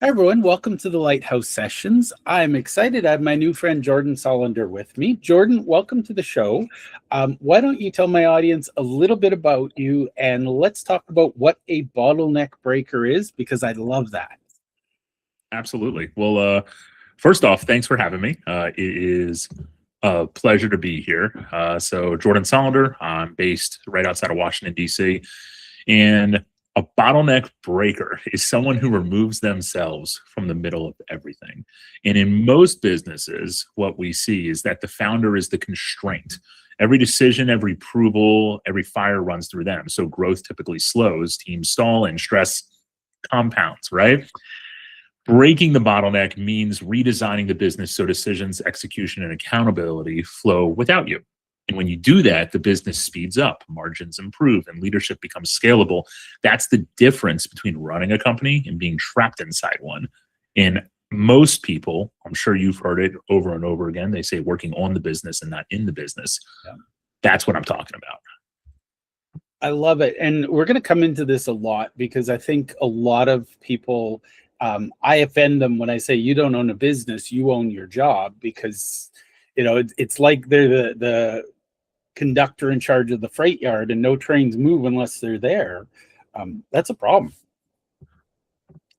Hi, everyone. Welcome to the Lighthouse Sessions. I'm excited. I have my new friend Jordan Solender with me. Jordan, welcome to the show. Why don't you tell my audience a little bit about you and let's talk about what a bottleneck breaker is, because I love that. Absolutely. Well, first off, thanks for having me. It is a pleasure to be here. So, Jordan Solender, I'm based right outside of Washington, D.C. And a bottleneck breaker is someone who removes themselves from the middle of everything. And in most businesses, what we see is that the founder is the constraint. Every decision, every approval, every fire runs through them. So growth typically slows, teams stall, and stress compounds, right? Breaking the bottleneck means redesigning the business so decisions, execution, and accountability flow without you. And when you do that, the business speeds up, margins improve, and leadership becomes scalable. That's the difference between running a company and being trapped inside one. And most people, I'm sure you've heard it over and over again, they say working on the business and not in the business. Yeah. That's what I'm talking about. I love it. And we're going to come into this a lot because I think a lot of people, I offend them when I say you don't own a business, you own your job, because it's like they're the conductor in charge of the freight yard and no trains move unless they're there. That's a problem.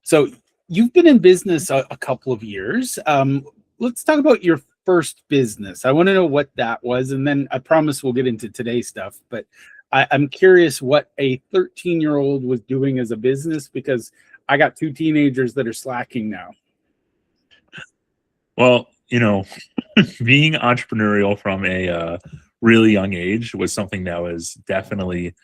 So you've been in business a couple of years. Let's talk about your first business. I want to know what that was, and then I promise we'll get into today's stuff. But I'm curious what a 13-year-old was doing as a business, because I got two teenagers that are slacking now. Well, being entrepreneurial from a really young age was something that was definitely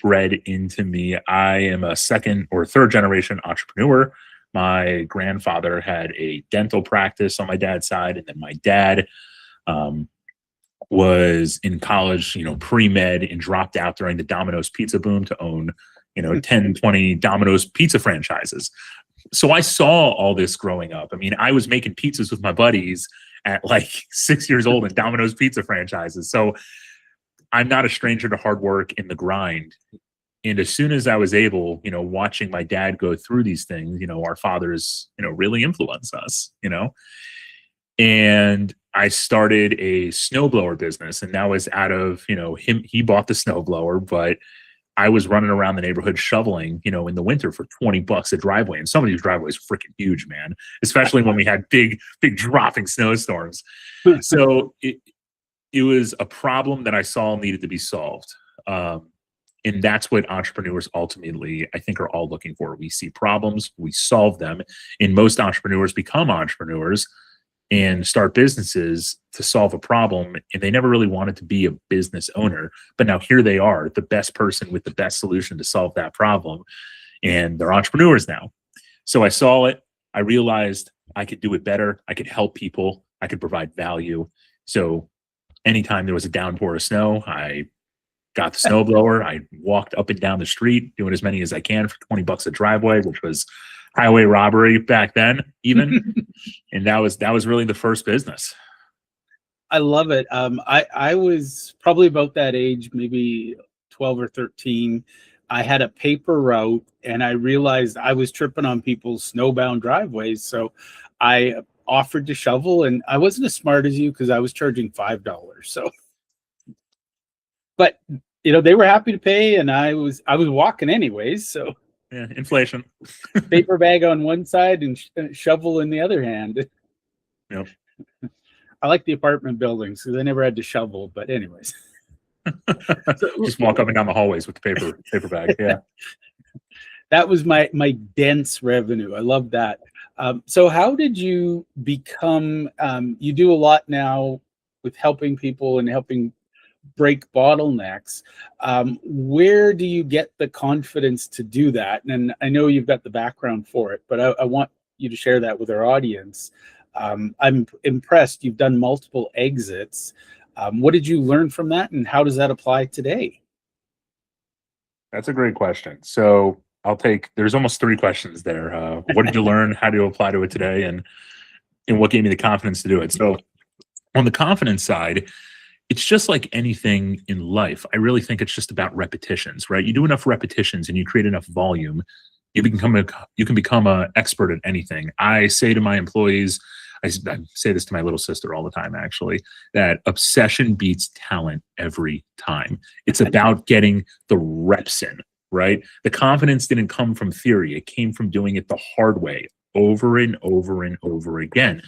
bred into me. I am a second or third generation entrepreneur. My grandfather had a dental practice on my dad's side, and then my dad was in college, pre-med, and dropped out during the Domino's pizza boom to own, 10, 20 Domino's pizza franchises. So I saw all this growing up. I mean, I was making pizzas with my buddies at like 6 years old in Domino's pizza franchises. So I'm not a stranger to hard work and the grind. And as soon as I was able, watching my dad go through these things, our fathers, really influence us, and I started a snowblower business, and that was out of, he bought the snowblower, but I was running around the neighborhood shoveling, in the winter for $20 a driveway. And some of these driveways are freaking huge, man, especially when we had big dropping snowstorms. So it was a problem that I saw needed to be solved. And that's what entrepreneurs ultimately, I think, are all looking for. We see problems, we solve them. And most entrepreneurs become entrepreneurs and start businesses to solve a problem, and they never really wanted to be a business owner, but now here they are, the best person with the best solution to solve that problem, and they're entrepreneurs now. So I saw it, I realized I could do it better, I could help people, I could provide value. So anytime there was a downpour of snow, I got the snowblower, I walked up and down the street doing as many as I can for $20 a driveway, which was highway robbery back then, even. And that was really the first business. I love it. I was probably about that age, maybe 12 or 13. I had a paper route, and I realized I was tripping on people's snowbound driveways. So I offered to shovel, and I wasn't as smart as you because I was charging $5. So, but they were happy to pay, and I was walking anyways. So. Yeah, inflation. Paper bag on one side and shovel in the other hand. Yep. I like the apartment buildings because I never had to shovel. But anyways, just walk up and down the hallways with the paper bag. Yeah, that was my dense revenue. I love that. So how did you become? You do a lot now with helping people and helping break bottlenecks. Where do you get the confidence to do that? And I know you've got the background for it, but I want you to share that with our audience. I'm impressed. You've done multiple exits. What did you learn from that, and how does that apply today? That's a great question. So there's almost three questions there. What did you learn? How do you apply to it today? And what gave me the confidence to do it? So on the confidence side, it's just like anything in life. I really think it's just about repetitions, right? You do enough repetitions and you create enough volume you can become an expert at anything. I say to my employees, I say this to my little sister all the time, actually, that obsession beats talent every time. It's about getting the reps in, right? The confidence didn't come from theory. It came from doing it the hard way over and over and over again.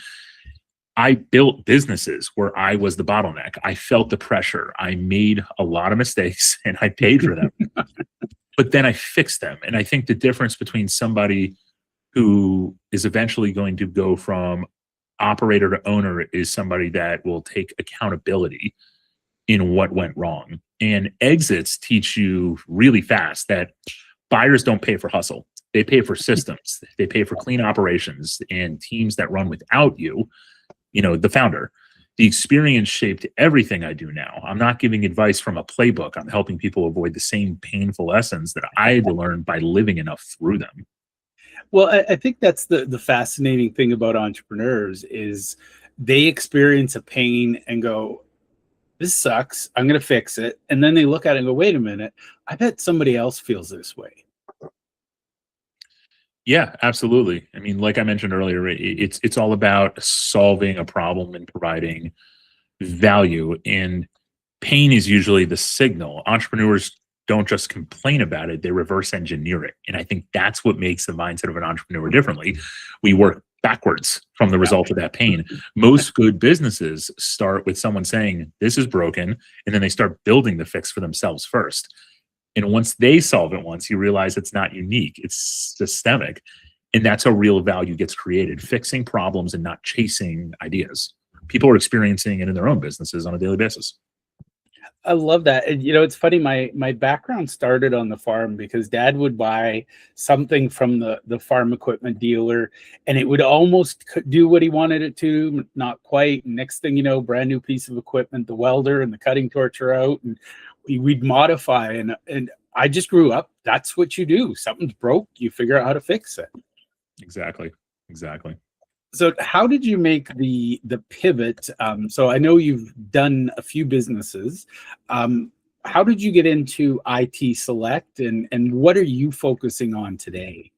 I built businesses where I was the bottleneck. I felt the pressure. I made a lot of mistakes and I paid for them. But then I fixed them. And I think the difference between somebody who is eventually going to go from operator to owner is somebody that will take accountability in what went wrong. And exits teach you really fast that buyers don't pay for hustle. They pay for systems. They pay for clean operations and teams that run without you, the founder. The experience shaped everything I do now. I'm not giving advice from a playbook. I'm helping people avoid the same painful lessons that I had to learn by living enough through them. Well, I think that's the fascinating thing about entrepreneurs is they experience a pain and go, this sucks, I'm going to fix it. And then they look at it and go, wait a minute, I bet somebody else feels this way. Yeah, absolutely. I mean, like I mentioned earlier, it's all about solving a problem and providing value. And pain is usually the signal. Entrepreneurs don't just complain about it, they reverse engineer it. And I think that's what makes the mindset of an entrepreneur differently. We work backwards from the result of that pain. Most good businesses start with someone saying, this is broken, and then they start building the fix for themselves first. And once they solve it once, you realize it's not unique, it's systemic. And that's how real value gets created, fixing problems and not chasing ideas. People are experiencing it in their own businesses on a daily basis. I love that. And it's funny, my background started on the farm because Dad would buy something from the farm equipment dealer and it would almost do what he wanted it to, not quite. Next thing you know, brand new piece of equipment, the welder and the cutting torch are out, and we'd modify. And I just grew up, that's what you do. Something's broke, you figure out how to fix it. Exactly. So how did you make the pivot? So I know you've done a few businesses. How did you get into IT Select, and what are you focusing on today?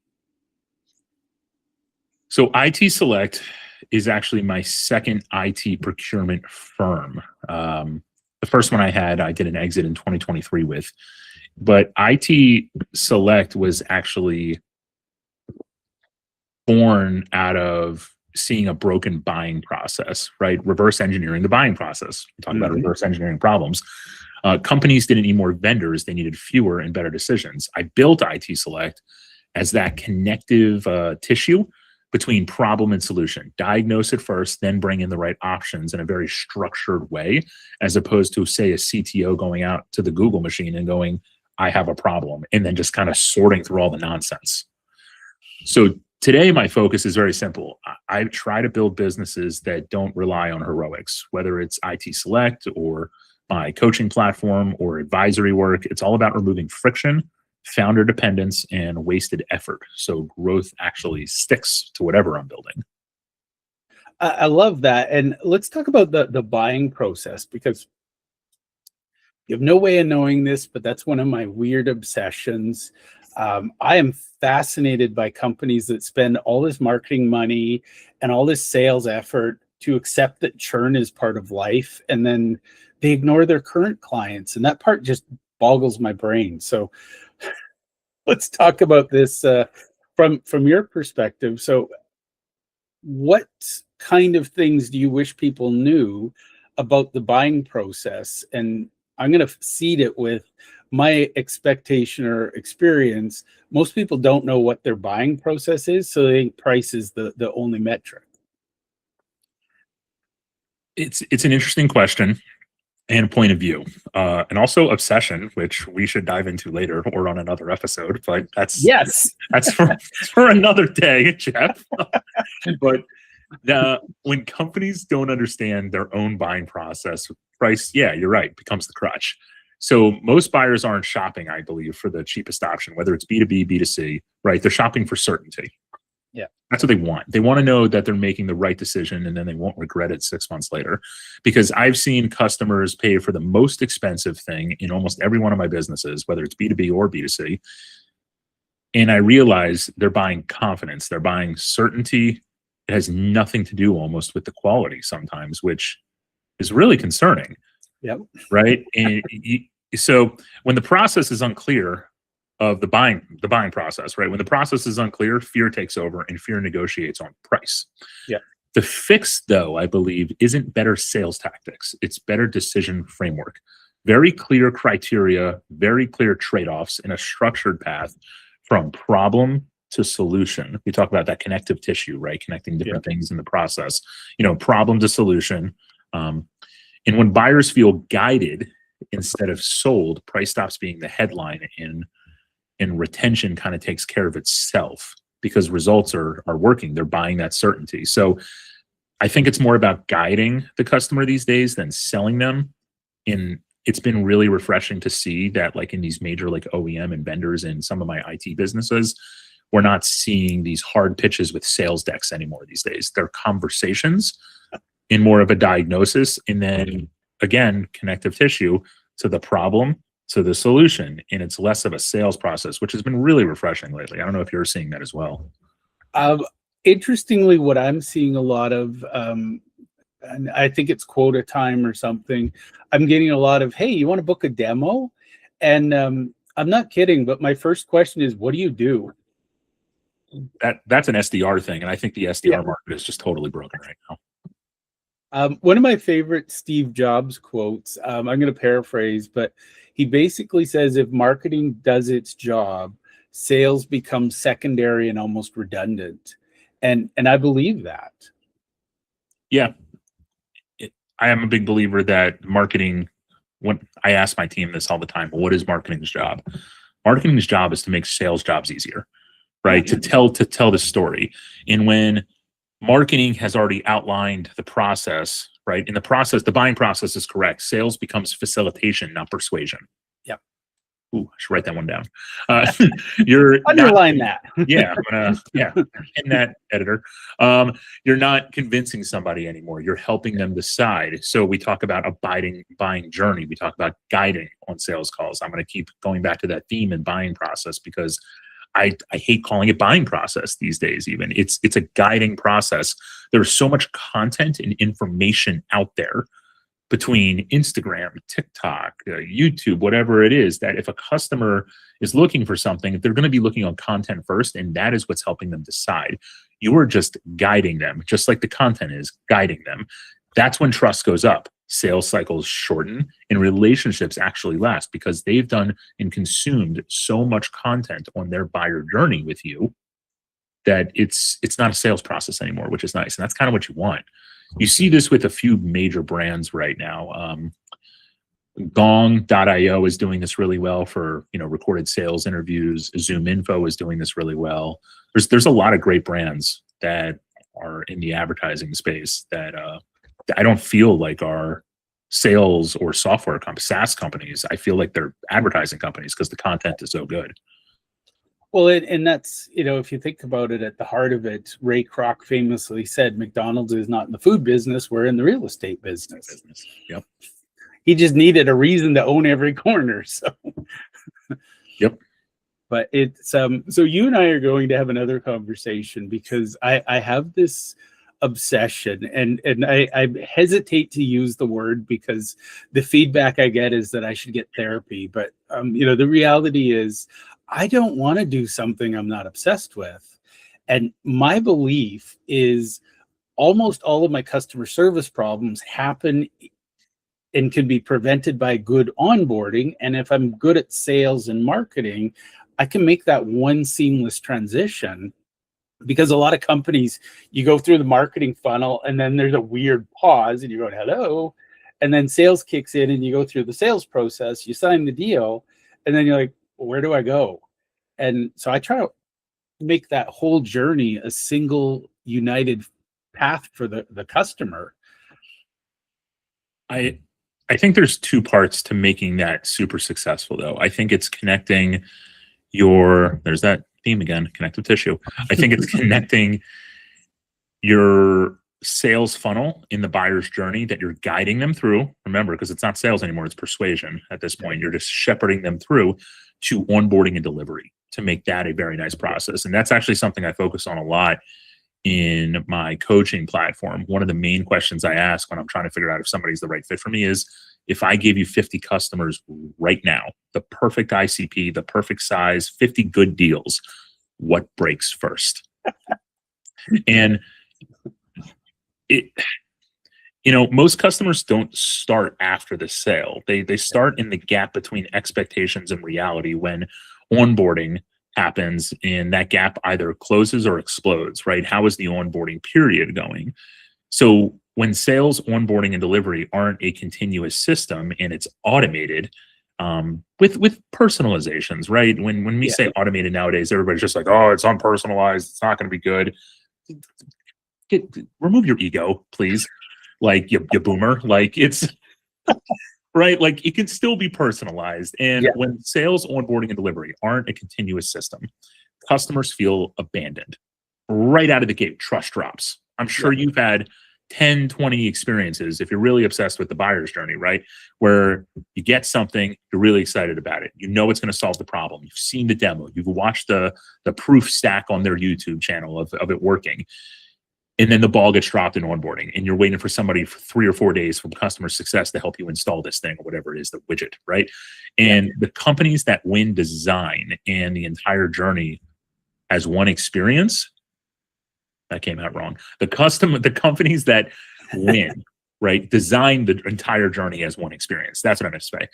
So IT Select is actually my second IT procurement firm. The first one I did an exit in 2023 with, but IT Select was actually born out of seeing a broken buying process, right? Reverse engineering the buying process. We talk about reverse engineering problems. Companies didn't need more vendors. They needed fewer and better decisions. I built IT Select as that connective tissue between problem and solution. Diagnose it first, then bring in the right options in a very structured way, as opposed to, say, a CTO going out to the Google machine and going, I have a problem, and then just kind of sorting through all the nonsense. So today, my focus is very simple. I try to build businesses that don't rely on heroics, whether it's IT Select or my coaching platform or advisory work. It's all about removing friction, founder dependence, and wasted effort. So growth actually sticks to whatever I'm building. I love that. And let's talk about the buying process, because you have no way of knowing this, but that's one of my weird obsessions. I am fascinated by companies that spend all this marketing money and all this sales effort to accept that churn is part of life, and then they ignore their current clients. And that part just boggles my brain. So let's talk about this from your perspective. So what kind of things do you wish people knew about the buying process? And I'm going to seed it with my expectation or experience. Most people don't know what their buying process is, so they think price is the only metric. It's an interesting question and point of view, and also obsession, which we should dive into later or on another episode. But that's for another day, Jeff. But when companies don't understand their own buying process, price, yeah, you're right, becomes the crutch. So most buyers aren't shopping, I believe, for the cheapest option, whether it's B2B, B2C, right? They're shopping for certainty. Yeah. That's what they want. They want to know that they're making the right decision and then they won't regret it 6 months later. Because I've seen customers pay for the most expensive thing in almost every one of my businesses, whether it's B2B or B2C, And I realize they're buying confidence, they're buying certainty. It has nothing to do almost with the quality sometimes, which is really concerning. Yep. Right. And so when the process is unclear of the buying process, right? When the process is unclear, fear takes over and fear negotiates on price. Yeah. The fix, though, I believe, isn't better sales tactics. It's better decision framework. Very clear criteria, very clear trade-offs in a structured path from problem to solution. We talk about that connective tissue, right? Connecting different things in the process, problem to solution. And when buyers feel guided instead of sold, price stops being the headline, and retention kind of takes care of itself because results are working. They're buying that certainty. So I think it's more about guiding the customer these days than selling them. And it's been really refreshing to see that, like, in these major like OEM and vendors and some of my IT businesses, we're not seeing these hard pitches with sales decks anymore these days. They're conversations in more of a diagnosis, and then again, connective tissue to the problem, to the solution. And it's less of a sales process, which has been really refreshing lately. I don't know if you're seeing that as well. Interestingly, what I'm seeing a lot of, and I think it's quota time or something, I'm getting a lot of, hey, you want to book a demo? And I'm not kidding, but my first question is, what do you do? That's an SDR thing. And I think the SDR market is just totally broken right now. One of my favorite Steve Jobs quotes, I'm going to paraphrase, but he basically says, if marketing does its job, sales become secondary and almost redundant. And I believe that. Yeah. I am a big believer that marketing, when I ask my team this all the time, what is marketing's job? Marketing's job is to make sales jobs easier, right? To tell the story. And when marketing has already outlined the process, right? In the process, the buying process is correct. Sales becomes facilitation, not persuasion. Yep. Ooh, I should write that one down. You're underline that. Yeah, I'm gonna in that, editor. You're not convincing somebody anymore. You're helping them decide. So we talk about a buying journey. We talk about guiding on sales calls. I'm going to keep going back to that theme and buying process because I hate calling it buying process these days. Even it's a guiding process. There's so much content and information out there between Instagram, TikTok, YouTube, whatever it is, that if a customer is looking for something, they're going to be looking on content first, and that is what's helping them decide. You are just guiding them, just like the content is guiding them. That's when trust goes up. Sales cycles shorten and relationships actually last because they've done and consumed so much content on their buyer journey with you that it's not a sales process anymore, which is nice. And that's kind of what you want. You see this with a few major brands right now. Gong.io is doing this really well for recorded sales interviews. Zoom Info is doing this really well. There's a lot of great brands that are in the advertising space that I don't feel like are sales or software SaaS companies. I feel like they're advertising companies because the content is so good. Well, and that's, if you think about it, at the heart of it, Ray Kroc famously said, McDonald's is not in the food business, we're in the real estate business. Yep. He just needed a reason to own every corner. So, yep. But it's, so you and I are going to have another conversation because I have this obsession and I hesitate to use the word because the feedback I get is that I should get therapy. But, the reality is, I don't want to do something I'm not obsessed with. And my belief is almost all of my customer service problems happen and can be prevented by good onboarding. And if I'm good at sales and marketing, I can make that one seamless transition. Because a lot of companies, you go through the marketing funnel and then there's a weird pause and you're going, hello. And then sales kicks in and you go through the sales process, you sign the deal, and then you're like, where do I go? And so I try to make that whole journey a single united path for the customer. I think there's two parts to making that super successful, though. I think it's connecting there's that theme again, connective tissue. I think it's connecting your sales funnel in the buyer's journey that you're guiding them through. Remember, because it's not sales anymore, it's persuasion at this point. You're just shepherding them through to onboarding and delivery. to make that a very nice process. And that's actually something I focus on a lot in my coaching platform. One of the main questions I ask when I'm trying to figure out if somebody's the right fit for me is, if I gave you 50 customers right now, the perfect ICP, the perfect size, 50 good deals, what breaks first? And most customers don't start after the sale. They start in the gap between expectations and reality when onboarding happens, and that gap either closes or explodes, right? How is the onboarding period going? So when sales, onboarding, and delivery aren't a continuous system and it's automated, with personalizations, right? When we say automated nowadays, everybody's just like, oh, it's unpersonalized, it's not going to be good. Remove your ego, please. Like you boomer, like it's right. Like it can still be personalized. And when sales, onboarding, and delivery aren't a continuous system, customers feel abandoned right out of the gate. Trust drops. I'm sure you've had 10, 20 experiences, if you're really obsessed with the buyer's journey, right? Where you get something, you're really excited about it. You know it's going to solve the problem. You've seen the demo. You've watched the proof stack on their YouTube channel of it working. And then the ball gets dropped in onboarding, and you're waiting for somebody for 3 or 4 days from customer success to help you install this thing or whatever it is, the widget, right? And the companies that win design and the entire journey as one experience, that came out wrong. The companies that win, right, design the entire journey as one experience. That's what I'm going to say.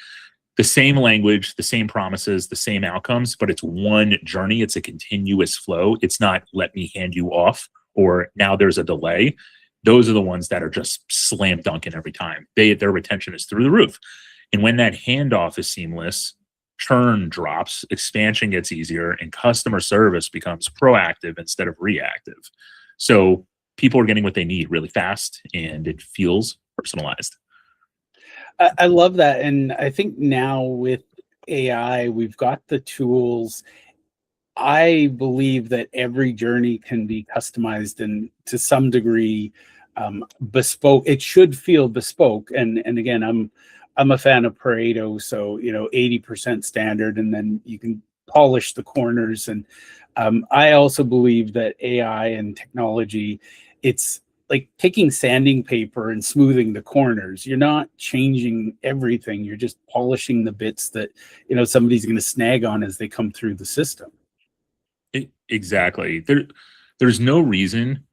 The same language, the same promises, the same outcomes, but it's one journey. It's a continuous flow. It's not let me hand you off, or now there's a delay. Those are the ones that are just slam dunking every time. Their retention is through the roof. And when that handoff is seamless, churn drops, expansion gets easier, and customer service becomes proactive instead of reactive. So people are getting what they need really fast, and it feels personalized. I love that. And I think now with AI, we've got the tools. I believe that every journey can be customized and to some degree bespoke. It should feel bespoke. And again, I'm a fan of Pareto, so 80% standard, and then you can polish the corners. And I also believe that AI and technology, it's like taking sanding paper and smoothing the corners. You're not changing everything. You're just polishing the bits that somebody's going to snag on as they come through the system. Exactly. There's no reason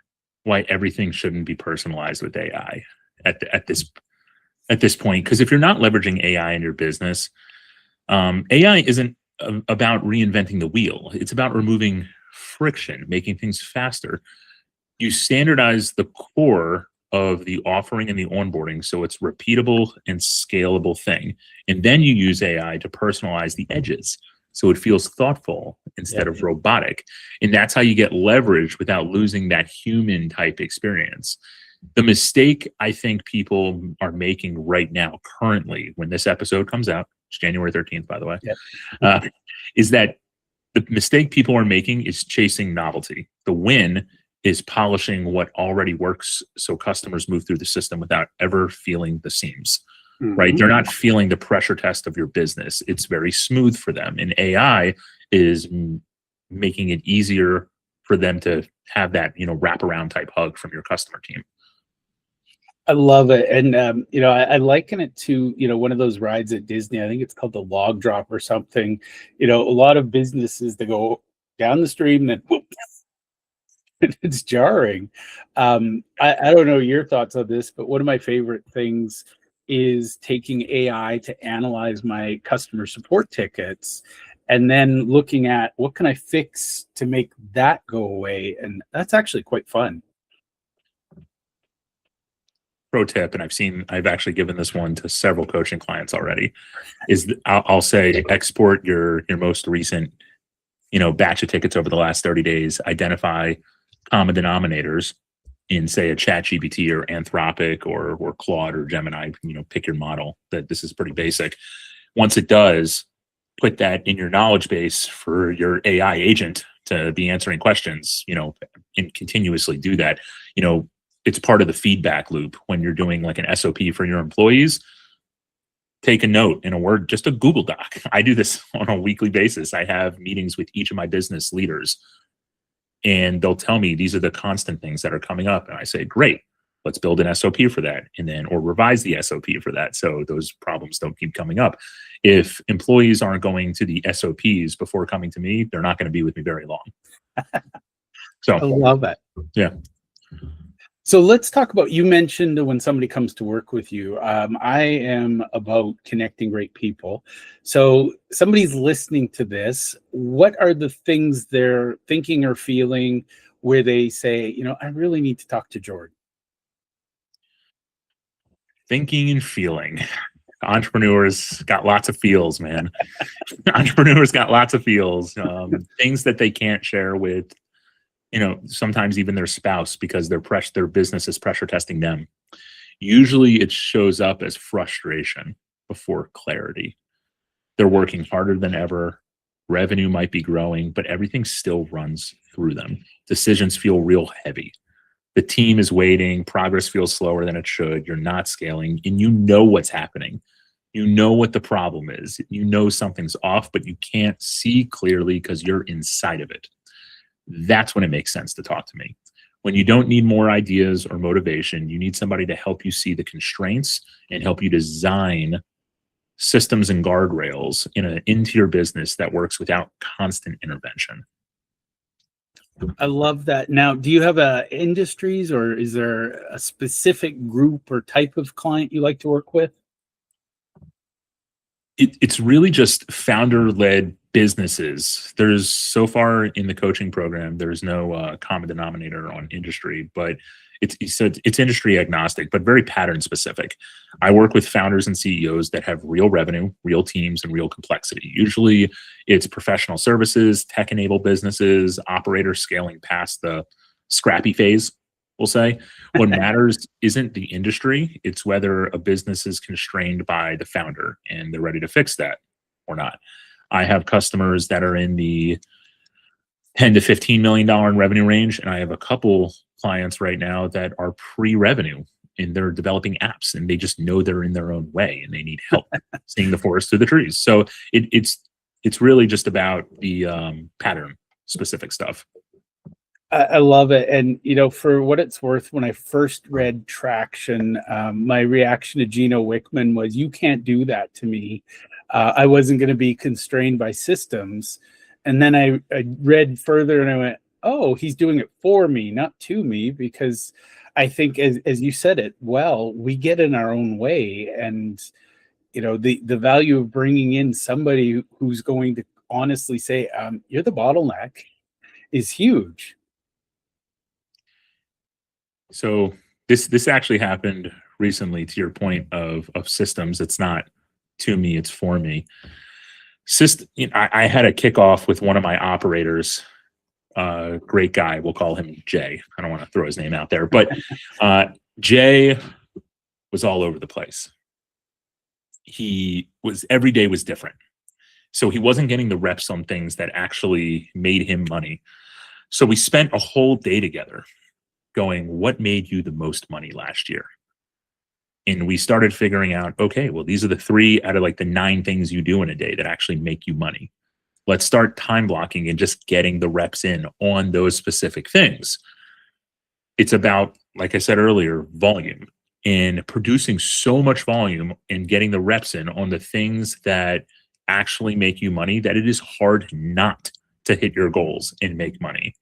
why everything shouldn't be personalized with AI at this point. Because if you're not leveraging AI in your business, AI isn't about reinventing the wheel. It's about removing friction, making things faster. You standardize the core of the offering and the onboarding so it's repeatable and scalable thing, and then you use AI to personalize the edges so it feels thoughtful instead of robotic. And that's how you get leverage without losing that human type experience. The mistake I think people are making right now, currently, when this episode comes out, it's January 13th, by the way, is that the mistake people are making is chasing novelty. The win is polishing what already works so customers move through the system without ever feeling the seams. Right? They're not feeling the pressure test of your business. It's very smooth for them. And AI is making it easier for them to have that, wraparound type hug from your customer team. I love it. And, I liken it to, one of those rides at Disney. I think it's called the log drop or something. A lot of businesses that go down the stream and then whoop, it's jarring. I don't know your thoughts on this, but one of my favorite things is taking AI to analyze my customer support tickets and then looking at what can I fix to make that go away. And that's actually quite fun. Pro tip, and I've actually given this one to several coaching clients already, is I'll say export your most recent, batch of tickets over the last 30 days, identify common denominators in, say, a ChatGPT or Anthropic or Claude or Gemini, pick your model. That this is pretty basic. Once it does, put that in your knowledge base for your AI agent to be answering questions, and continuously do that. It's part of the feedback loop when you're doing like an SOP for your employees. take a note in a Word, just a Google Doc. I do this on a weekly basis. I have meetings with each of my business leaders, and they'll tell me these are the constant things that are coming up. And I say, great, let's build an SOP for that. And then, or revise the SOP for that, so those problems don't keep coming up. If employees aren't going to the SOPs before coming to me, they're not going to be with me very long. So I love it. Yeah. So let's talk about, you mentioned when somebody comes to work with you. I am about connecting great people. So somebody's listening to this. What are the things they're thinking or feeling where they say, you know, I really need to talk to Jordan? Thinking and feeling. Entrepreneurs got lots of feels, man. Entrepreneurs got lots of feels. Things that they can't share with, you know, sometimes even their spouse, because their business is pressure testing them. Usually it shows up as frustration before clarity. They're working harder than ever. Revenue might be growing, but everything still runs through them. Decisions feel real heavy. The team is waiting. Progress feels slower than it should. You're not scaling, and you know what's happening. You know what the problem is. You know something's off, but you can't see clearly because you're inside of it. That's when it makes sense to talk to me. When you don't need more ideas or motivation, you need somebody to help you see the constraints and help you design systems and guardrails into your business that works without constant intervention. I love that. Now, do you have industries, or is there a specific group or type of client you like to work with? It's really just founder-led businesses. There's, so far in the coaching program, there's no common denominator on industry, but it's industry agnostic, but very pattern specific. I work with founders and CEOs that have real revenue, real teams, and real complexity. Usually it's professional services, tech-enabled businesses, operators scaling past the scrappy phase, we'll say. What matters isn't the industry, it's whether a business is constrained by the founder and they're ready to fix that or not. I have customers that are in the $10 to $15 million in revenue range, and I have a couple clients right now that are pre-revenue and they're developing apps, and they just know they're in their own way and they need help seeing the forest through the trees. So it's really just about the pattern specific stuff. I love it. And, you know, for what it's worth, when I first read Traction, my reaction to Gino Wickman was, you can't do that to me. I wasn't going to be constrained by systems. And then I read further and I went, oh, he's doing it for me, not to me, because I think, as you said it, well, we get in our own way. And, you know, the value of bringing in somebody who's going to honestly say, you're the bottleneck, is huge. So this actually happened recently, to your point of systems. It's not to me, it's for me. I had a kickoff with one of my operators, great guy. We'll call him Jay. I don't want to throw his name out there, but Jay was all over the place. Every day was different. So he wasn't getting the reps on things that actually made him money. So we spent a whole day together going, what made you the most money last year? And we started figuring out, okay, well, these are the 3 out of like the 9 things you do in a day that actually make you money. Let's start time blocking and just getting the reps in on those specific things. It's about, like I said earlier, volume, and producing so much volume and getting the reps in on the things that actually make you money, that it is hard not to hit your goals and make money.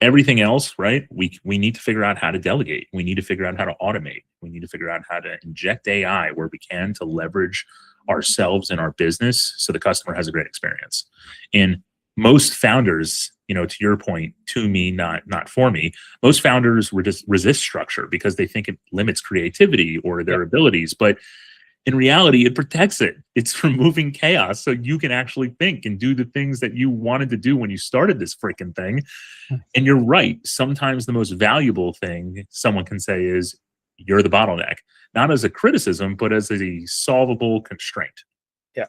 Everything else, right? We need to figure out how to delegate. We need to figure out how to automate. We need to figure out how to inject AI where we can to leverage ourselves and our business so the customer has a great experience. And most founders, you know, to your point, to me, not for me, most founders resist structure because they think it limits creativity or their abilities. But in reality, it protects it. It's removing chaos so you can actually think and do the things that you wanted to do when you started this freaking thing. And you're right. Sometimes the most valuable thing someone can say is, you're the bottleneck, not as a criticism, but as a solvable constraint. Yeah.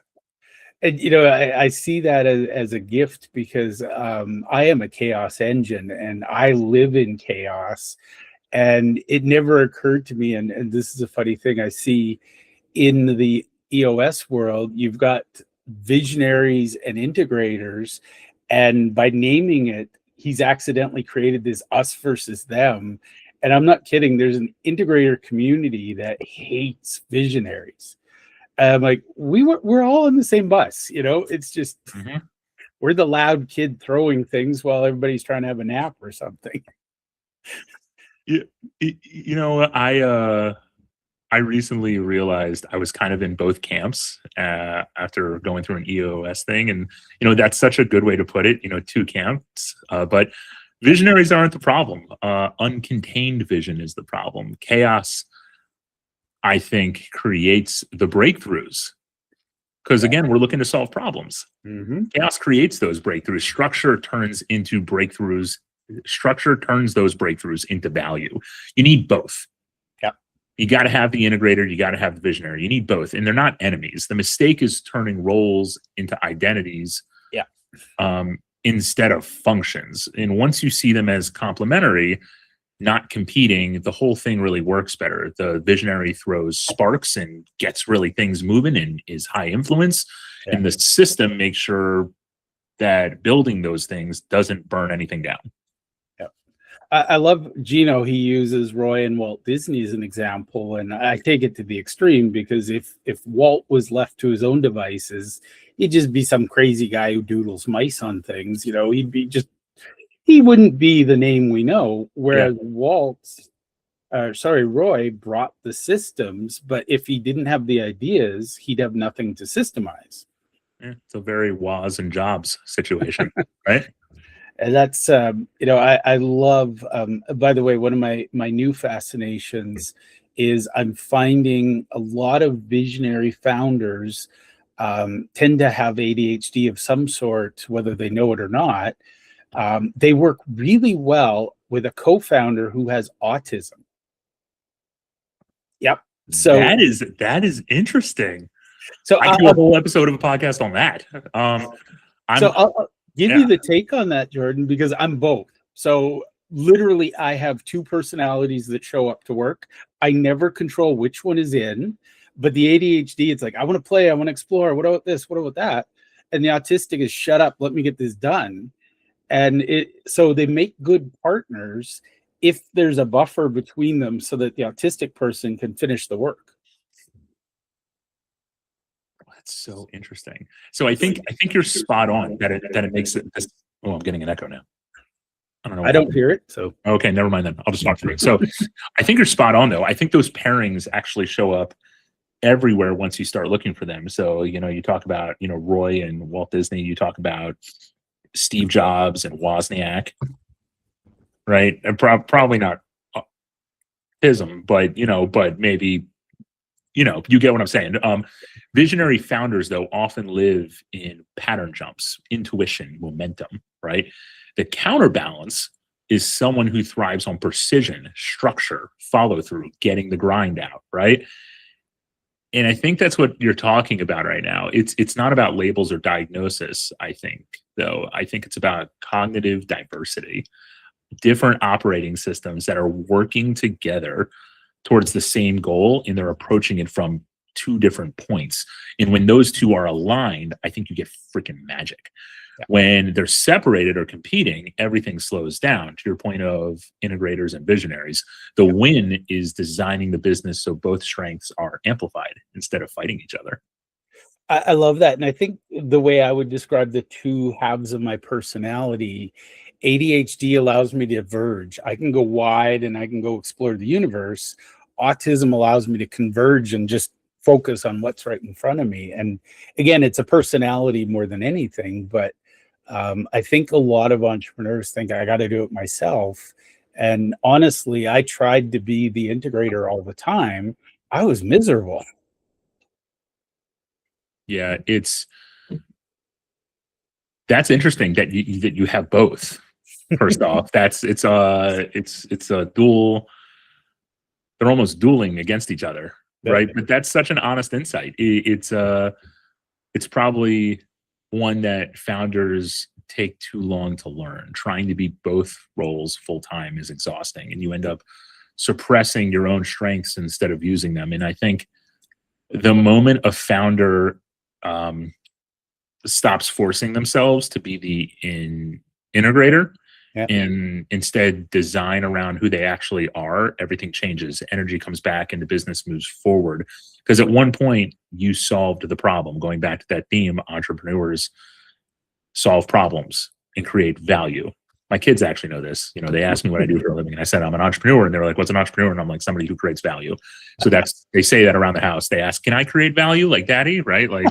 And, you know, I see that as a gift, because I am a chaos engine and I live in chaos. And it never occurred to me, and this is a funny thing I see in the EOS world, you've got visionaries and integrators, and by naming it, he's accidentally created this us versus them. And I'm not kidding, there's an integrator community that hates visionaries. I'm like, we're all on the same bus, it's just we're the loud kid throwing things while everybody's trying to have a nap or something. I recently realized I was kind of in both camps after going through an EOS thing. And, that's such a good way to put it, two camps. But visionaries aren't the problem. Uncontained vision is the problem. Chaos, I think, creates the breakthroughs. Because, again, we're looking to solve problems. Chaos creates those breakthroughs. Structure turns into breakthroughs. Structure turns those breakthroughs into value. You need both. You got to have the integrator. You got to have the visionary. You need both. And they're not enemies. The mistake is turning roles into identities instead of functions. And once you see them as complementary, not competing, the whole thing really works better. The visionary throws sparks and gets really things moving and is high influence. And the system makes sure that building those things doesn't burn anything down. I love Gino. He uses Roy and Walt Disney as an example, and I take it to the extreme because if Walt was left to his own devices, he'd just be some crazy guy who doodles mice on things. He wouldn't be the name we know. Whereas Roy brought the systems, but if he didn't have the ideas, he'd have nothing to systemize. It's a very Woz and Jobs situation, right? And that's, I love, by the way, one of my new fascinations is I'm finding a lot of visionary founders tend to have ADHD of some sort, whether they know it or not. They work really well with a co-founder who has autism. Yep. So that is interesting. So I do a whole episode of a podcast on that. I'll give you the take on that, Jordan, because I'm both. So literally I have two personalities that show up to work. I never control which one is in, but the ADHD, it's like, I want to play, I want to explore. What about this? What about that? And the autistic is shut up. Let me get this done. And so they make good partners if there's a buffer between them so that the autistic person can finish the work. That's so interesting. So I think you're spot on that it makes it. I'm getting an echo now. I don't know. I don't hear it. So okay, never mind then. I'll just talk through it. So I think you're spot on though. I think those pairings actually show up everywhere once you start looking for them. So you talk about Roy and Walt Disney. You talk about Steve Jobs and Wozniak, right? And probably not autism, but maybe. You get what I'm saying. Visionary founders, though, often live in pattern jumps, intuition, momentum, right? The counterbalance is someone who thrives on precision, structure, follow through, getting the grind out, right? And I think that's what you're talking about right now. It's not about labels or diagnosis, I think, though. I think it's about cognitive diversity, different operating systems that are working together towards the same goal, and they're approaching it from two different points. And when those two are aligned, I think you get freaking magic. Yeah. When they're separated or competing, everything slows down. To your point of integrators and visionaries, the win is designing the business so both strengths are amplified instead of fighting each other. I love that. And I think the way I would describe the two halves of my personality, ADHD allows me to diverge. I can go wide and I can go explore the universe. Autism allows me to converge and just focus on what's right in front of me. And again, it's a personality more than anything, but I think a lot of entrepreneurs think I got to do it myself. And honestly, I tried to be the integrator all the time. I was miserable. Yeah, that's interesting that you have both. First off, it's a dual. They're almost dueling against each other, right? But that's such an honest insight. It's probably one that founders take too long to learn. Trying to be both roles full time is exhausting, and you end up suppressing your own strengths instead of using them. And I think The moment a founder stops forcing themselves to be the integrator Yeah. and instead design around who they actually are, everything changes. Energy comes back and the business moves forward. Because at one point you solved the problem. Going back to that theme, entrepreneurs solve problems and create value. My kids actually know this. You know, they ask me what I do for a living, and I said I'm an entrepreneur, and they're like, "What's an entrepreneur?" And I'm like, "Somebody who creates value." So that's, they say that around the house. They ask, "Can I create value like Daddy?" Right? Like,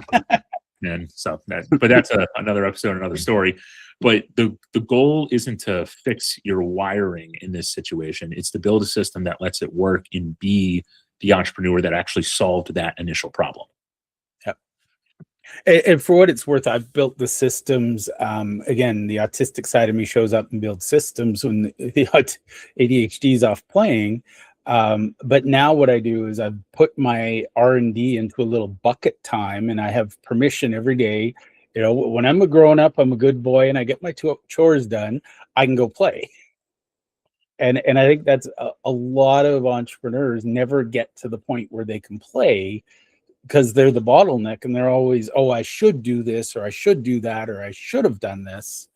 and so that, but that's another episode, another story. But the goal isn't to fix your wiring in this situation. It's to build a system that lets it work and be the entrepreneur that actually solved that initial problem. And for what it's worth, I've built the systems. Again, the autistic side of me shows up and builds systems when the ADHD is off playing. But now what I do is I've put my R&D into a little bucket time, and I have permission every day. You know, when I'm a grown up, I'm a good boy, and I get my chores done, I can go play. And I think that's a lot of entrepreneurs never get to the point where they can play, because they're the bottleneck, and they're always, oh, I should do this, or I should do that, or I should have done this.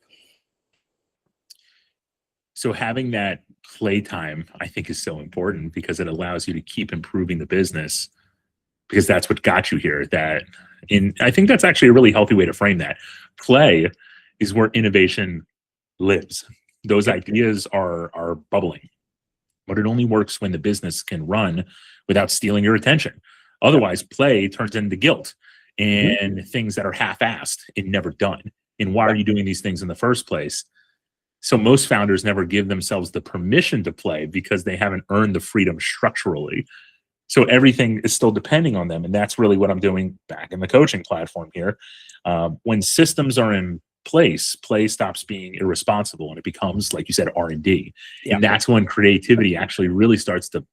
So having that playtime, I think, is so important because it allows you to keep improving the business, because that's what got you here. I think that's actually a really healthy way to frame that. Play is where innovation lives. Those ideas are bubbling, but it only works when the business can run without stealing your attention. Otherwise, play turns into guilt and things that are half-assed and never done. And why are you doing these things in the first place? So most founders never give themselves the permission to play because they haven't earned the freedom structurally. So everything is still depending on them. And that's really what I'm doing back in the coaching platform here. When systems are in place, play stops being irresponsible and it becomes, like you said, R&D. Yeah. And that's when creativity actually really starts to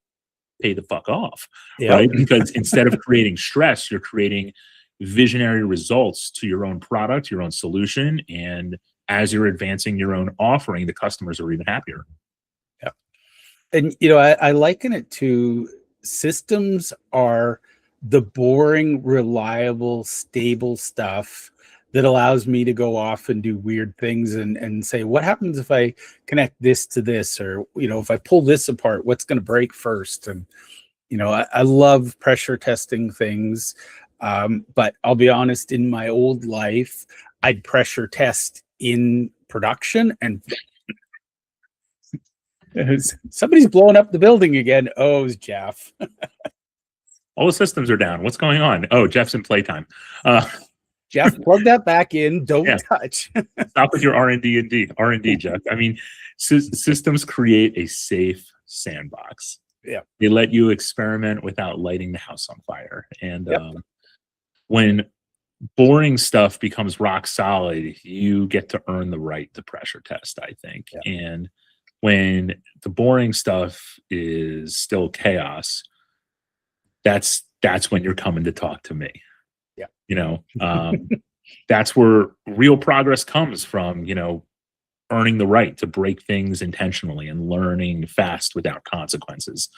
pay the fuck off, Yep. right? Because instead of creating stress, you're creating visionary results to your own product, your own solution. And as you're advancing your own offering, the customers are even happier. Yeah. And, you know, I liken it to systems are the boring, reliable, stable stuff that allows me to go off and do weird things and say, what happens if I connect this to this? Or, you know, if I pull this apart, what's going to break first? And, you know, I love pressure testing things. But I'll be honest, in my old life, I'd pressure test in production, and somebody's blowing up the building again. Oh, it's Jeff. All the systems are down. What's going on? Oh, Jeff's in playtime. Jeff, plug that back in. Don't touch. Stop with your R&D, Jeff. I mean, systems create a safe sandbox. Yeah. They let you experiment without lighting the house on fire. And when boring stuff becomes rock solid, you get to earn the right to pressure test, I think. Yeah. And when the boring stuff is still chaos, that's when you're coming to talk to me. Yeah. You know, that's where real progress comes from, you know, earning the right to break things intentionally and learning fast without consequences.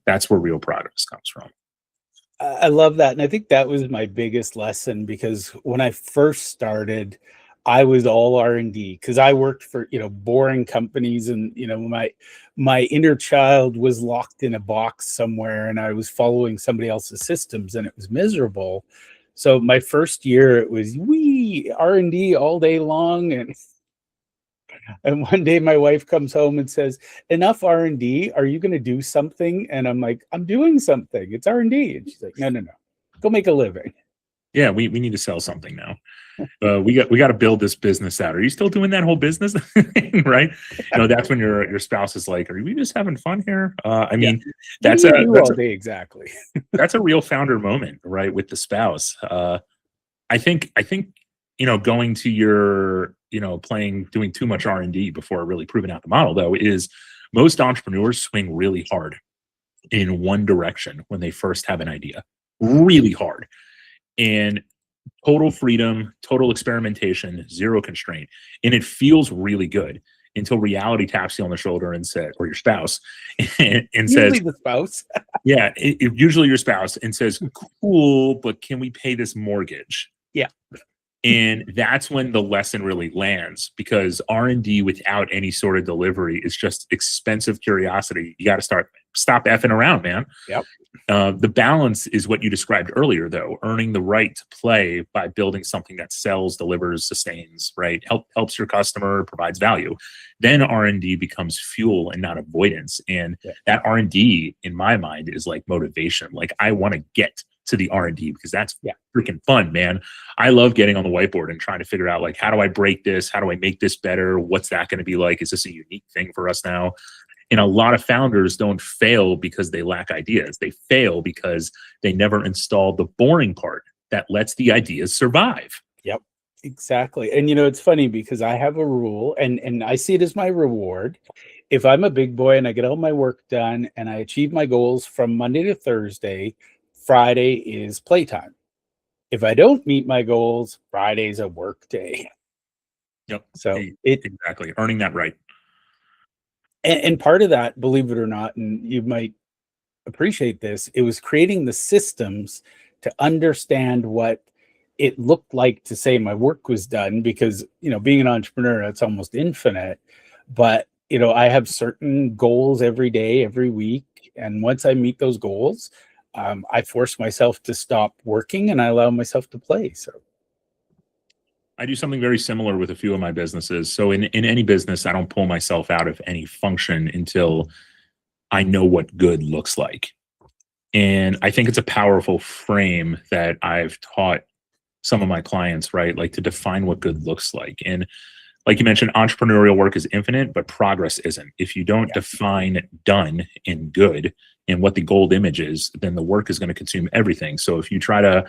That's where real progress comes from. I love that. And I think that was my biggest lesson, because when I first started, I was all R&D, because I worked for, you know, boring companies, and, you know, my inner child was locked in a box somewhere, and I was following somebody else's systems, and it was miserable. So my first year, it was R&D all day long. And one day my wife comes home and says, enough R&D. Are you going to do something? And I'm like, I'm doing something. It's R&D. And she's like, no. Go make a living. Yeah, we need to sell something now. We got to build this business out. Are you still doing that whole business thing, right? You know, that's when your spouse is like, "Are we just having fun here?" I mean, that's all day, exactly. That's a real founder moment, right, with the spouse. I think you know, going to your, you know, doing too much R&D before really proving out the model, though, is most entrepreneurs swing really hard in one direction when they first have an idea, really hard, and total freedom, total experimentation, zero constraint. And it feels really good. until reality taps you on the shoulder and says, or your spouse, and Usually says, the spouse. yeah, usually your spouse, and says, cool, but can we pay this mortgage? Yeah. And that's when the lesson really lands, because R&D without any sort of delivery is just expensive curiosity. You got to stop effing around, man. Yep. The balance is what you described earlier, though, earning the right to play by building something that sells, delivers, sustains, right? Helps your customer, provides value. Then R&D becomes fuel and not avoidance. And that R&D, in my mind, is like motivation. Like, I want to get to the R&D because that's freaking fun, man. I love getting on the whiteboard and trying to figure out, like, how do I break this? How do I make this better? What's that going to be like? Is this a unique thing for us now? And a lot of founders don't fail because they lack ideas. They fail because they never installed the boring part that lets the ideas survive. Yep, exactly. And it's funny because I have a rule, and I see it as my reward. If I'm a big boy and I get all my work done and I achieve my goals from Monday to Thursday, Friday is playtime. If I don't meet my goals, Friday's a work day. Yep. So exactly, earning that right. And part of that, believe it or not, and you might appreciate this, it was creating the systems to understand what it looked like to say my work was done, because being an entrepreneur, it's almost infinite. But I have certain goals every day, every week, and once I meet those goals, I force myself to stop working and I allow myself to play. So I do something very similar with a few of my businesses. So in any business, I don't pull myself out of any function until I know what good looks like. And I think it's a powerful frame that I've taught some of my clients, right? Like, to define what good looks like. And like you mentioned, entrepreneurial work is infinite, but progress isn't. If you don't define done and good and what the gold image is, then the work is going to consume everything. So if you try to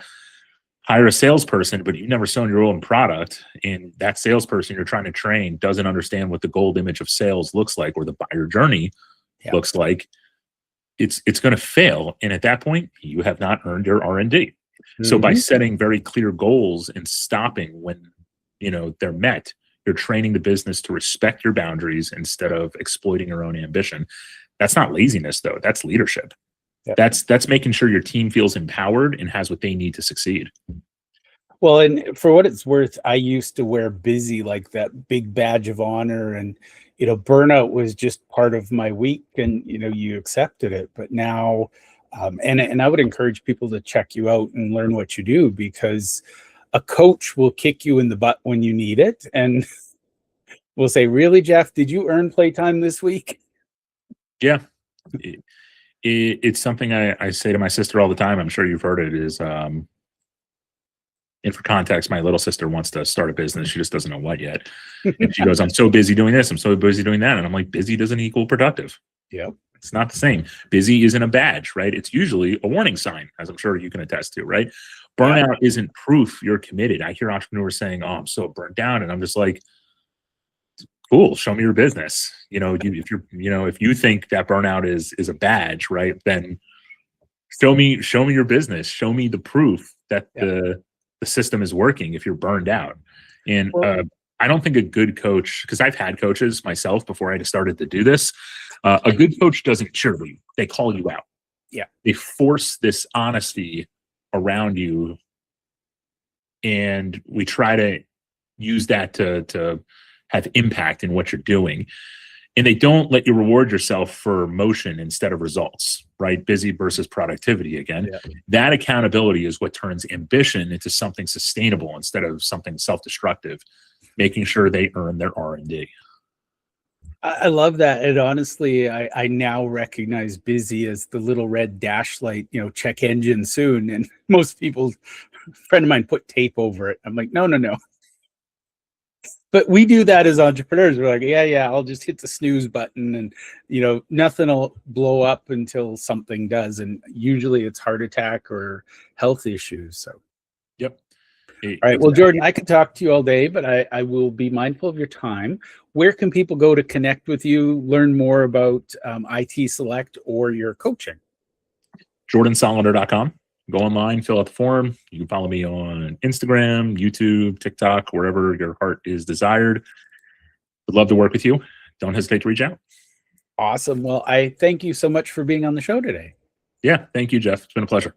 hire a salesperson, but you've never sold your own product, and that salesperson you're trying to train doesn't understand what the gold image of sales looks like or the buyer journey looks like, it's going to fail. And at that point, you have not earned your R&D. So by setting very clear goals and stopping when they're met, you're training the business to respect your boundaries instead of exploiting your own ambition. That's not laziness, though. That's leadership. That's making sure your team feels empowered and has what they need to succeed. Well, and for what it's worth, I used to wear busy like that big badge of honor, and burnout was just part of my week, and you accepted it. But now, and I would encourage people to check you out and learn what you do, because a coach will kick you in the butt when you need it, and will say, "Really, Jeff? Did you earn playtime this week?" Yeah. It's something I say to my sister all the time. I'm sure you've heard it. Is and for context, my little sister wants to start a business. She just doesn't know what yet. And she goes, "I'm so busy doing this. I'm so busy doing that." And I'm like, busy doesn't equal productive. Yeah, it's not the same. Busy isn't a badge, right? It's usually a warning sign, as I'm sure you can attest to, right? Burnout isn't proof you're committed. I hear entrepreneurs saying, "Oh, I'm so burnt down," and I'm just like, cool, show me your business. If you think that burnout is a badge, right, then show me your business. Show me the proof that the system is working if you're burned out. And I don't think a good coach, because I've had coaches myself before I started to do this, a good coach doesn't cheerlead. They call you out. Yeah. They force this honesty around you, and we try to use that to have impact in what you're doing. And they don't let you reward yourself for motion instead of results, right? Busy versus productivity again. That accountability is what turns ambition into something sustainable instead of something self-destructive, making sure they earn their R&D. I love that. And honestly, I now recognize busy as the little red dash light, check engine soon. And most people, a friend of mine, put tape over it. I'm like, no. But we do that as entrepreneurs. We're like, yeah, I'll just hit the snooze button, and nothing will blow up until something does. And usually it's heart attack or health issues. So, yep. All right. Well, Jordan, I could talk to you all day, but I will be mindful of your time. Where can people go to connect with you, learn more about IT Select or your coaching? JordanSolender.com. Go online, fill out the form. You can follow me on Instagram, YouTube, TikTok, wherever your heart is desired. Would love to work with you. Don't hesitate to reach out. Awesome. Well, I thank you so much for being on the show today. Yeah. Thank you, Jeff. It's been a pleasure.